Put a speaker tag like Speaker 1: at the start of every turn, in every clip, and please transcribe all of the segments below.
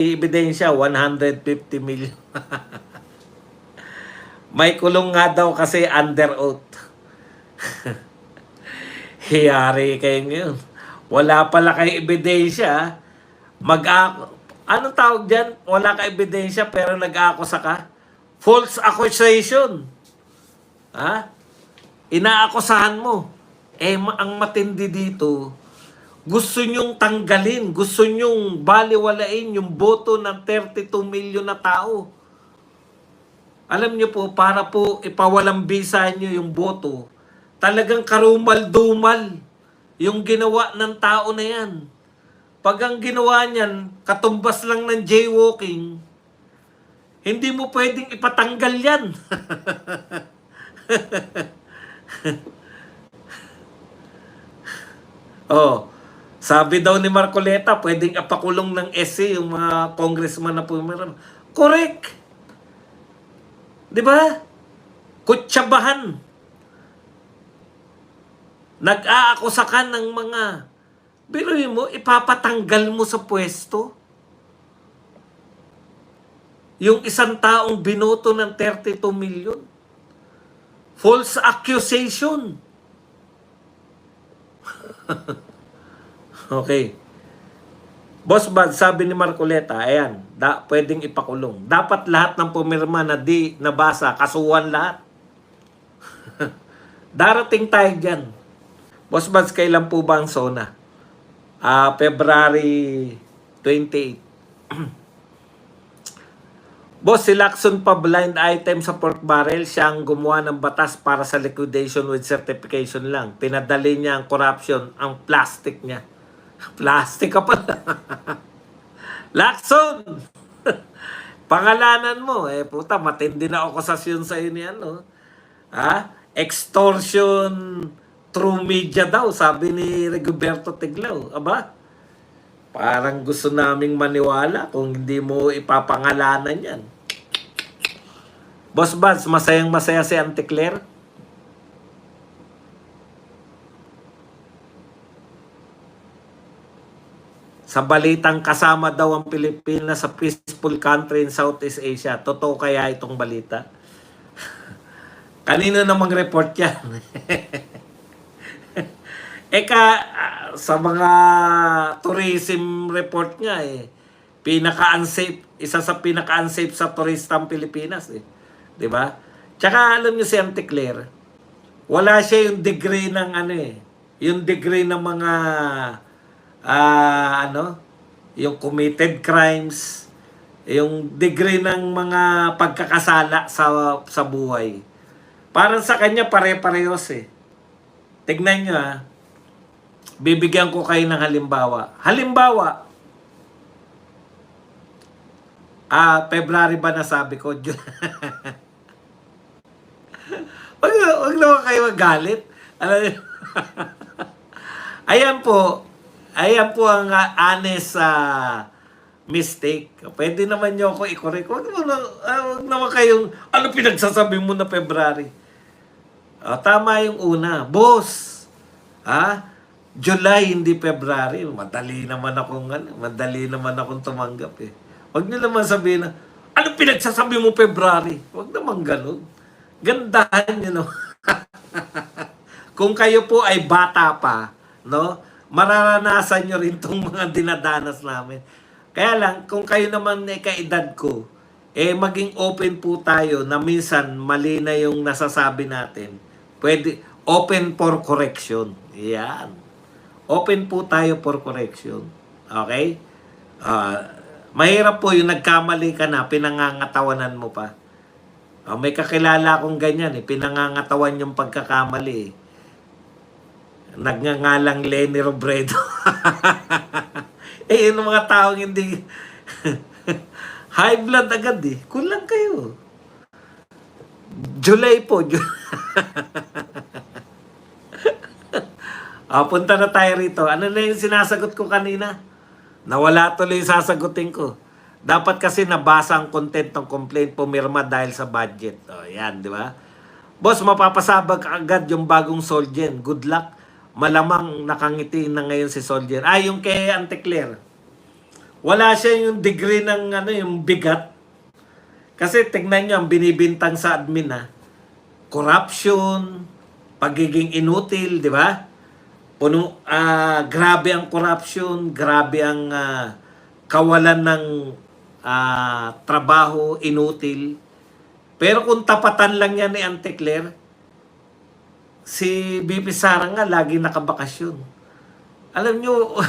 Speaker 1: ebidensya, 150 million. May kulong nga daw kasi under oath. Hiyari kayo ngayon. Wala pala kayo ebidensya. Anong tawag dyan? Wala ka ebidensya pero nag-aakusa ka? False accusation. Ha? Inaakusahan mo. Ang matindi dito, gusto nyong tanggalin, gusto nyong baliwalain yung boto ng 32 million na tao. Alam nyo po, para po ipawalang bisa nyo yung boto, talagang karumal-dumal yung ginawa ng tao na yan. Pag ang ginawa niyan, katumbas lang ng jaywalking, hindi mo pwedeng ipatanggal yan. Oh, sabi daw ni Marcoleta, pwedeng apakulong ng SC yung mga congressman na pumirma. Correct! Di ba? Kutsabahan. Nag-aakusa ka ng mga, biruin mo, ipapatanggal mo sa pwesto. Yung isang taong binoto ng 32 million. False accusation. Okay. Boss Bad, sabi ni Marcoleta, ayan, pwedeng ipakulong. Dapat lahat ng pumirma na di nabasa, kasuhan lahat. Darating tayo dyan. Boss Bad, kailan po ba ang SONA? February 28. Boss, si Lacson pa blind item sa pork barrel. Siya ang gumawa ng batas para sa liquidation with certification lang. Pinadali niya ang corruption, ang plastic niya. Plastic ka pala. Lacson! Pangalanan mo. Puta, matindi na akusasyon sa iyo niyan, no? Extortion through media daw, sabi ni Rigoberto Tiglao. Aba? Parang gusto naming maniwala kung hindi mo ipapangalanan yan. Boss Bans, masayang-masaya si Auntie Claire. Sa balitang kasama daw ang Pilipinas sa peaceful country in Southeast Asia. Totoo kaya itong balita? Kanino namang report yan? Sa mga tourism report nga pinaka-unsafe, isa sa pinaka-unsafe sa turistang Pilipinas 'Di ba? Tsaka alam niyo si Auntie Claire, wala siya yung degree ng yung degree ng mga yung committed crimes, yung degree ng mga pagkakasala sa buhay. Parang sa kanya pare-parehos Tignan nyo bibigyan ko kayo ng halimbawa. February ba nasabi ko? Wag naman kayo magalit. Ayan po ang honest mistake. Pwede naman nyo ako i-correct. Wag naman kayong, pinagsasabi mo na February? Tama yung una. Boss, July, hindi February. Madali naman akong tumanggap Wag niyo naman sabihin na, pinagsasabi mo February? Wag naman ganun. Gandahan niyo, no? Kung kayo po ay bata pa, no? Mararanasan niyo rin tong mga dinadanas namin. Kaya lang, kung kayo naman ay kaedad ko, maging open po tayo na minsan mali na yung nasasabi natin. Pwede, open for correction. Yan. Open po tayo for correction. Okay? Mahirap po yung nagkamali ka na, pinangangatawanan mo pa. May kakilala akong ganyan pinangangatawan yung pagkakamali Nagngangalang Lenny Robredo. Yung mga taong hindi high blood agad Kulang kayo. July po. Punta na tayo rito. Ano na yung sinasagot ko kanina? Nawala tuloy yung sasagutin ko. Dapat kasi nabasa ang content ng complaint, pumirma dahil sa budget. Yan, di ba? Boss, mapapasabag agad yung bagong Solgen. Good luck. Malamang nakangiti na ngayon si Solgen. Yung kay Auntie Claire. Wala siya yung degree ng ano, yung bigat. Kasi tignan niyo ang binibintang sa admin ha. Corruption, pagiging inutil, di ba? Grabe ang corruption, grabe ang kawalan ng trabaho, inutil. Pero kung tapatan lang yan ni Auntie Claire, si BP Sara nga lagi nakabakasyon. Alam nyo,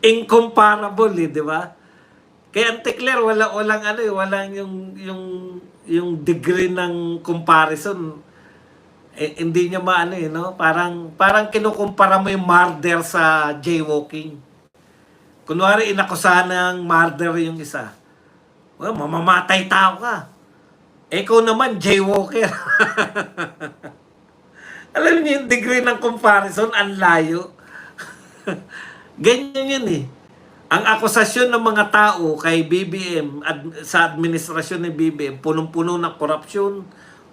Speaker 1: incomparable di ba? Kaya Auntie Claire, walang yung degree ng comparison. Hindi niya maano no? Parang kinukumpara mo yung murder sa jaywalking. Kunwari inakusahan ng murder yung isa. Well, mamamatay tao ka. Ikaw naman jaywalker. Alam niyo yung degree ng comparison, ang layo. Ganyan yun eh. Ang akusasyon ng mga tao kay BBM sa administrasyon ng BBM, punong-puno ng korupsyon,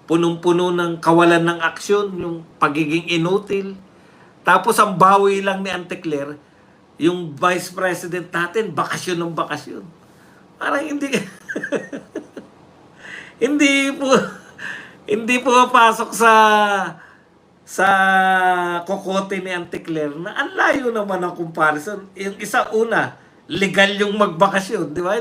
Speaker 1: punong-puno ng kawalan ng aksyon, yung pagiging inutil. Tapos ang bawi lang ni Auntie Claire, yung vice president natin, bakasyon ng bakasyon. Parang hindi hindi po pasok sa kokote ni Auntie Claire na ang layo naman ang comparison. Yung isa una, legal yung magbakasyon, di ba?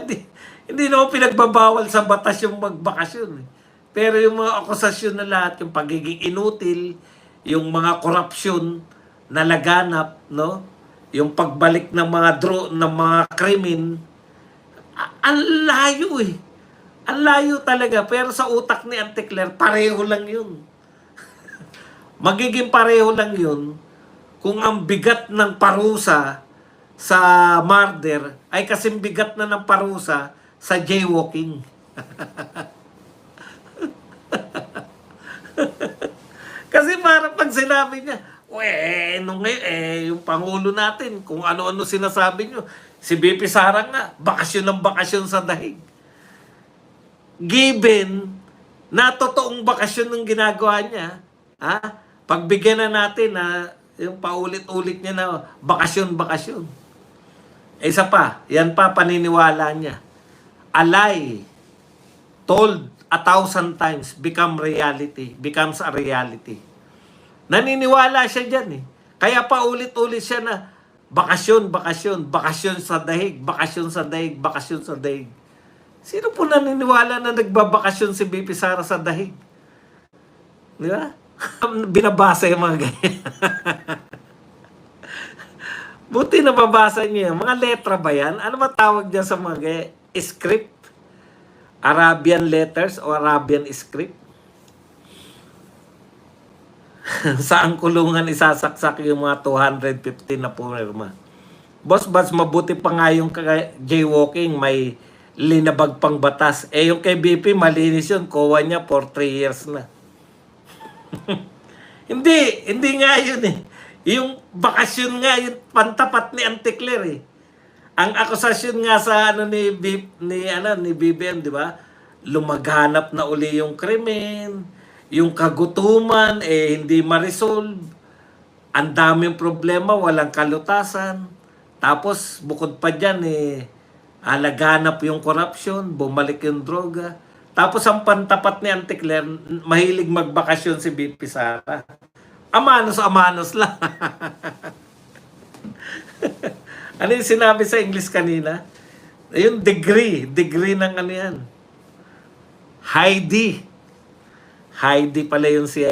Speaker 1: Hindi naman pinagbabawal sa batas yung magbakasyon. Pero yung mga akusasyon na lahat, yung pagiging inutil, yung mga korupsyon na laganap, no? Yung pagbalik ng mga ng mga krimen, ang layo eh. Ang layo talaga. Pero sa utak ni Auntie Claire, pareho lang yun. Magiging pareho lang yun kung ang bigat ng parusa sa murder ay kasing bigat na ng parusa sa jaywalking. Kasi parang pag sinabi niya, nung ngayon, yung Pangulo natin, kung ano-ano sinasabi nyo, si BP Sara nga, bakasyon ng bakasyon sa dahig. Given na totoong bakasyon ng ginagawa niya, pagbigyan na natin na yung paulit-ulit niya na bakasyon. Isa pa, yan pa paniniwala niya. A lie told 1,000 times becomes a reality. Naniniwala siya dyan eh. Kaya paulit-ulit siya na bakasyon sa dahig, bakasyon sa dahig. Sino po naniniwala na nagbabakasyon si BP Sara sa dahig? Di ba? Binabasa yung mga ganyan. Buti na babasa niyo yan. Mga letra ba yan? Ano ba tawag dyan sa mga ganyan? Script? Arabian letters o Arabian script? Saan kulungan isasaksak yung mga 250 na pumirma? Boss, mabuti pa nga yung jaywalking, may linabag pang batas. Yung kay BP, malinis yun. Kowa niya for 3 years na. Hindi nga yun eh. Yung bakasyon nga, yung pantapat ni Auntie Claire eh. Ang akusasyon nga sa ni BBM, di ba? Lumaghanap na uli yung krimen, yung kagutuman hindi ma-resolve. Ang daming problema, walang kalutasan. Tapos bukod pa diyan laganap yung corruption, bumalik yung droga. Tapos ang pantapat ni Auntie Claire, mahilig magbakasyon si BP Sara. Amanos lang. Ano yung sinabi sa English kanina? Yung degree ng ano yan. Heidi pala yung si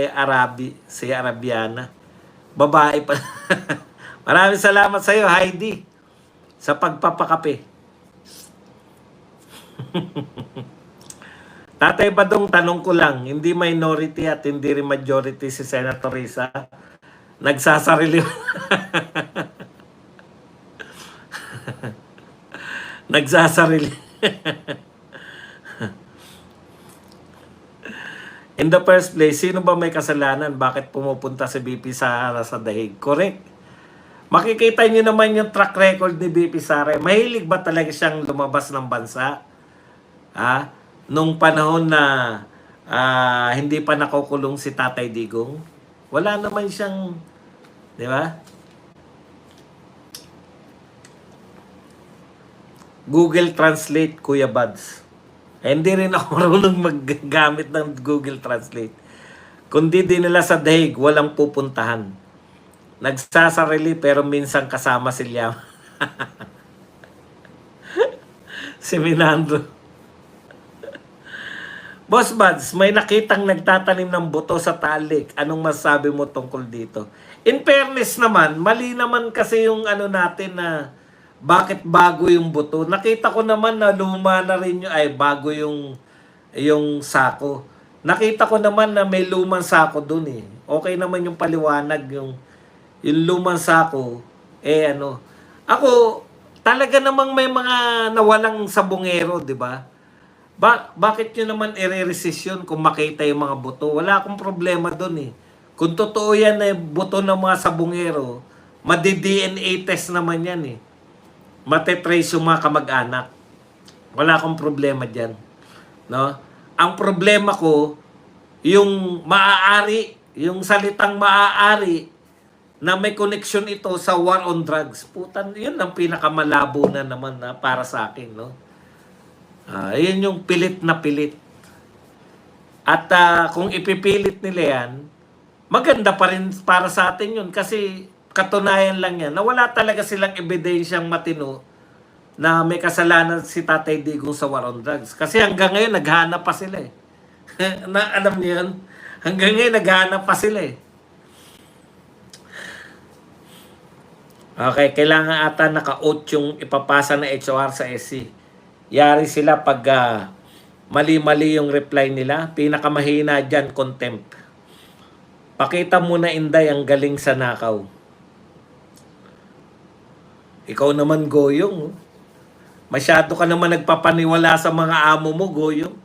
Speaker 1: Arabiana. Babae pa. Maraming salamat sa iyo, Heidi, sa pagpapakape. Tatay Badong, tanong ko lang, hindi minority at hindi rin majority si Senator Risa. Nagsasarili. Nagsasarili. In the first place, sino ba may kasalanan? Bakit pumupunta si BP Sara sa dahig? Correct. Makikita niyo naman yung track record ni BP Sara. Mahilig ba talaga siyang lumabas ng bansa? Nung panahon na hindi pa nakukulong si Tatay Digong, wala naman siyang, di ba? Google Translate, Kuya Buds. Hindi rin ako marunong maggamit ng Google Translate. Kundi din nila sa dahig, walang pupuntahan. Nagsasarili pero minsan kasama sila. Si Minandro. Boss Buds, may nakitang nagtatanim ng buto sa talik. Anong masasabi mo tungkol dito? In fairness naman, mali naman kasi yung ano natin na bakit bago yung buto. Nakita ko naman na luma na rin yung, ay bago yung sako. Nakita ko naman na may lumang sako dun eh. Okay naman yung paliwanag yung lumang sako. Eh ano, ako talaga namang may mga nawalang sabungero, di ba? Bakit nyo naman i-resist yun kung makita yung mga buto? Wala akong problema doon eh. Kung totoo yan na buto ng mga sabungero, madi-DNA test naman yan eh. Matetrace yung mga kamag-anak. Wala akong problema dyan. No? Ang problema ko, yung maaari, yung salitang maaari, na may connection ito sa war on drugs. Putan, yun ang pinakamalabo na naman na para sa akin, no? Yun yung pilit na pilit. At kung ipipilit nila yan, maganda pa rin para sa atin yun. Kasi katunayan lang yan na wala talaga silang ebidensyang matino na may kasalanan si Tatay Digong sa war on drugs. Kasi hanggang ngayon, naghahanap pa sila eh. Alam niyo yun? Hanggang ngayon, naghahanap pa sila eh. Okay, kailangan ata naka-out yung ipapasa na HOR sa SC. Yari sila pag mali-mali yung reply nila. Pinakamahina dyan, contempt. Pakita mo na, Inday, ang galing sa nakaw. Ikaw naman, Goyong. Masyado ka naman nagpapaniwala sa mga amo mo, Goyong.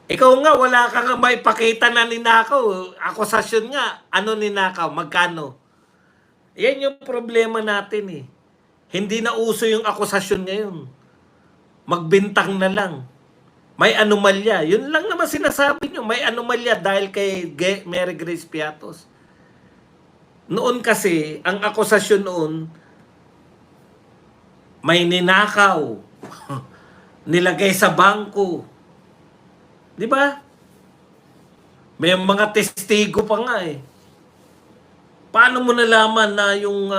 Speaker 1: Ikaw nga, wala ka nga maipakita na ninakaw. Akusasyon nga, ano ninakaw, magkano? Yan yung problema natin eh. Hindi na uso yung akusasyon ngayon. Magbintang na lang. May anomalya. Yun lang naman sinasabi nyo. May anomalya dahil kay Mary Grace Piatos. Noon kasi, ang akusasyon noon, may ninakaw. Nilagay sa bangko. Di ba? May mga testigo pa nga eh. Paano mo nalaman na yung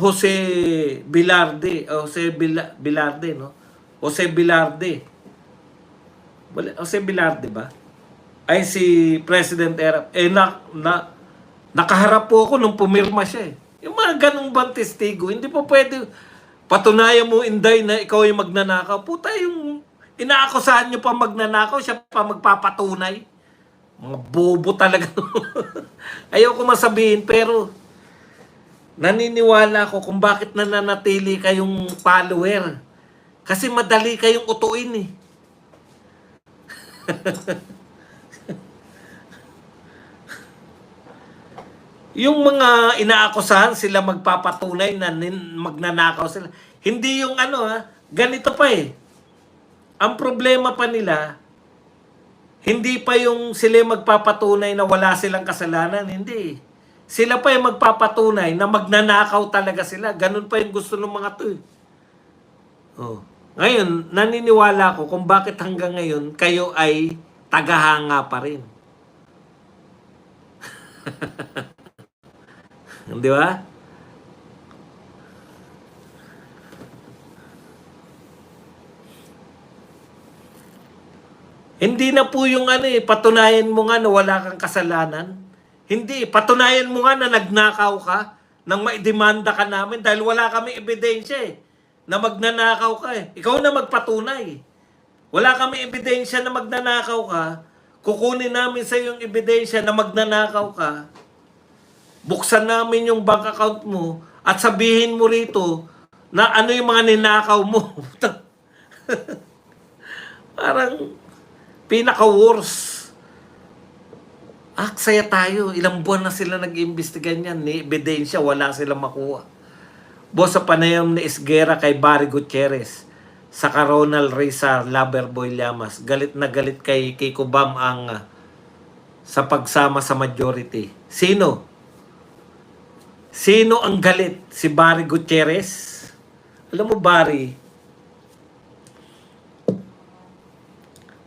Speaker 1: Jose Bilarde, Bilarde, no? Jose Bilarde. Jose Bilarde ba? Ay si President Erap. Nakaharap po ako nung pumirma siya eh. Yung mga ganung bang testigo, hindi po pwede patunayan mo, Inday, na ikaw yung magnanakaw. Puta, yung inaakusahan nyo pa magnanakaw, siya pa magpapatunay. Mga bobo talaga. Ayoko masabihin, pero naniniwala ako kung bakit nananatili kayong follower. Kasi madali kayong utuin eh. Yung mga inaakusahan, sila magpapatunay na magnanakaw sila. Hindi yung ganito pa eh. Ang problema pa nila, hindi pa yung sila magpapatunay na wala silang kasalanan. Hindi. Sila pa yung magpapatunay na magnanakaw talaga sila. Ganun pa yung gusto ng mga to eh. Oh. Ngayon, naniniwala ko kung bakit hanggang ngayon kayo ay tagahanga pa rin. Di ba? Hindi na po yung patunayan mo nga na wala kang kasalanan. Hindi, patunayan mo nga na nagnakaw ka nang maidemanda ka namin dahil wala kami ebidensya eh, na magnanakaw ka eh. Ikaw na magpatunay. Wala kami ebidensya na magnanakaw ka, kukunin namin sa yung ebidensya na magnanakaw ka, buksan namin yung bank account mo at sabihin mo rito na ano yung mga ninakaw mo. Parang pinaka-worst. Saya tayo. Ilang buwan na sila nag-iimbestiga niyan. Ni ebidensya, wala silang makuha. Boss, sa panayam ni Esguera kay Barry Gutierrez, sa Ronald Reza Loverboy Llamas, galit na galit kay Kiko Bam ang sa pagsama sa majority. Sino? Sino ang galit? Si Barry Gutierrez? Alam mo, Barry,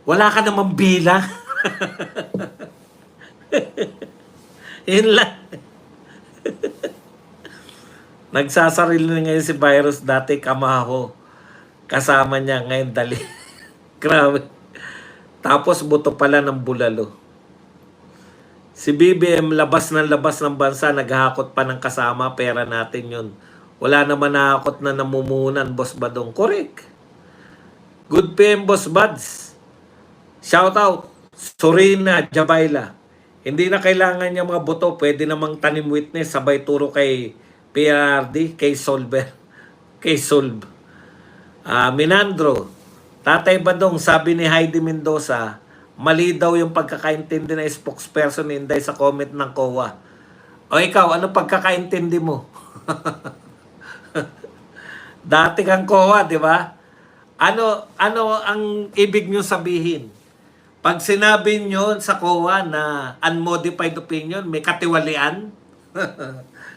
Speaker 1: wala ka namang bilang. Yun lang. Nagsasarili na ngayon si Virus, dati kamaho. Kasama niya ngayon dali. Grabe. Tapos buto pala ng bulalo. Si BBM labas ng bansa, naghahakot pa ng kasama, pera natin yun. Wala naman nahakot na namumunan, Boss Badong. Correct. Good PM, Boss Buds. Shout out. Sorina Jabayla. Hindi na kailangan niya mga boto. Pwede namang tanim witness, sabay turo kay PRD, kay Solver. Kay Solve. Minandro. Tatay Badong, sabi ni Heidi Mendoza, mali daw yung pagkakaintindi na spokesperson ni Inday sa comment ng COA. O ikaw, ano pagkakaintindi mo? Dati kang COA, di ba? Ano ang ibig nyo sabihin? Pag sinabi nyo sa COA na unmodified opinion, may katiwalian?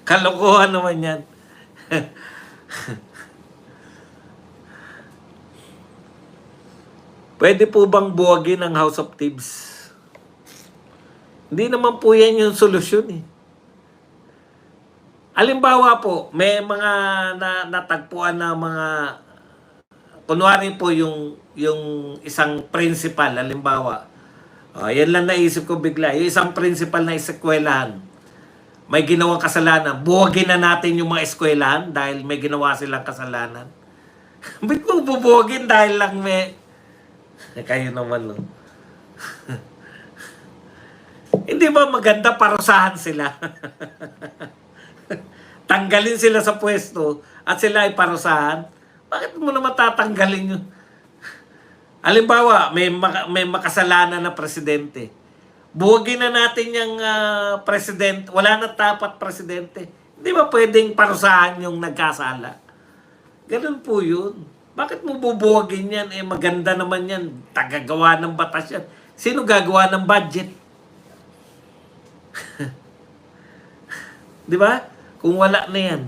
Speaker 1: Kalokohan naman yan. Pwede po bang buwagin ang House of Thieves? Hindi naman po yan yung solusyon eh. Halimbawa po, may mga natagpuan na mga, kunwari po yung isang principal, halimbawa, yan lang naisip ko bigla, yung isang principal na eskwelahan, may ginawang kasalanan, buwagin na natin yung mga eskwelahan dahil may ginawa silang kasalanan. Ba't mo bubuwagin dahil lang may... Kayo naman, no? Hindi ba maganda parusahan sila? Tanggalin sila sa pwesto at sila ay parusahan? Bakit mo naman tatanggalin yun? Halimbawa, may makasalanan na presidente. Buwagin na natin yung presidente. Wala na tapat presidente. Hindi ba pwedeng parusahan yung nagkasala? Ganun po yun. Bakit mo bubuwagin yan? Maganda naman yan. Tagagawa ng batas yan. Sino gagawa ng budget? Di ba? Kung wala na yan.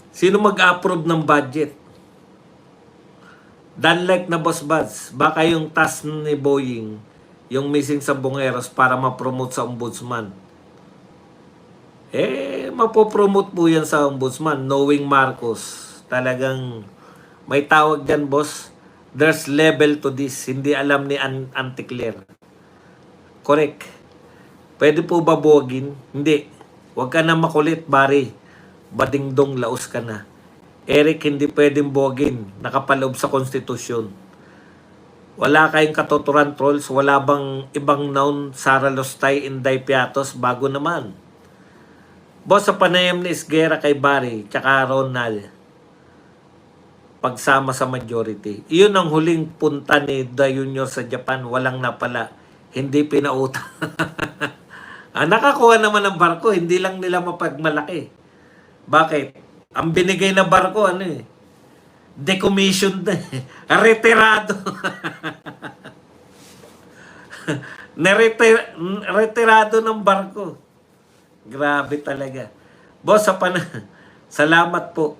Speaker 1: Sino mag-approve ng budget? Danlike na Boss Buds, baka yung task ni Boying, yung missing sa Bungeros para ma-promote sa ombudsman. Mapopromote po yan sa ombudsman, knowing Marcos. Talagang may tawag dyan, boss. There's level to this. Hindi alam ni Auntie Claire. Correct. Pwede po ba buwagin? Hindi. Huwag ka na makulit, Barry. Badingdong laos ka na. Eric, hindi pwedeng buwagin. Nakapaloob sa konstitusyon. Wala kayong katuturan, trolls. Wala bang ibang noun, Sara Lostay, Inday Piatos? Bago naman. Boss, sa panayam ni Isguera kay Barry, tsaka Ronald, pagsama sa majority. Iyon ang huling punta ni The Junior sa Japan. Walang napala. Hindi pinautang. Nakakuha naman ng barko. Hindi lang nila mapagmalaki. Bakit? Ang binigay na barko, decommissioned na. Retirado. Retirado ng barko. Grabe talaga. Boss, salamat po.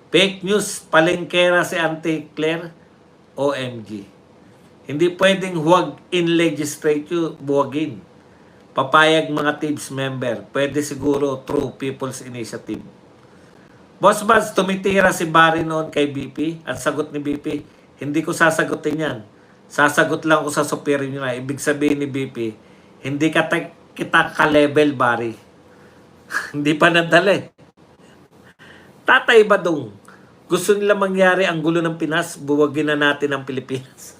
Speaker 1: Fake news, palengkera si Auntie Claire, OMG. Hindi pwedeng huwag in legislature, buwagin. Papayag mga TIBS member, pwede siguro through People's Initiative. Boss Buzz, tumitira si Barry noon kay BP at sagot ni BP, hindi ko sasagutin yan. Sasagot lang ko sa superior na. Ibig sabihin ni BP, hindi kita ka-level, Barry. Hindi pa nadala eh. Tatay Badong, gusto nila mangyari ang gulo ng Pinas, buwagin na natin ang Pilipinas.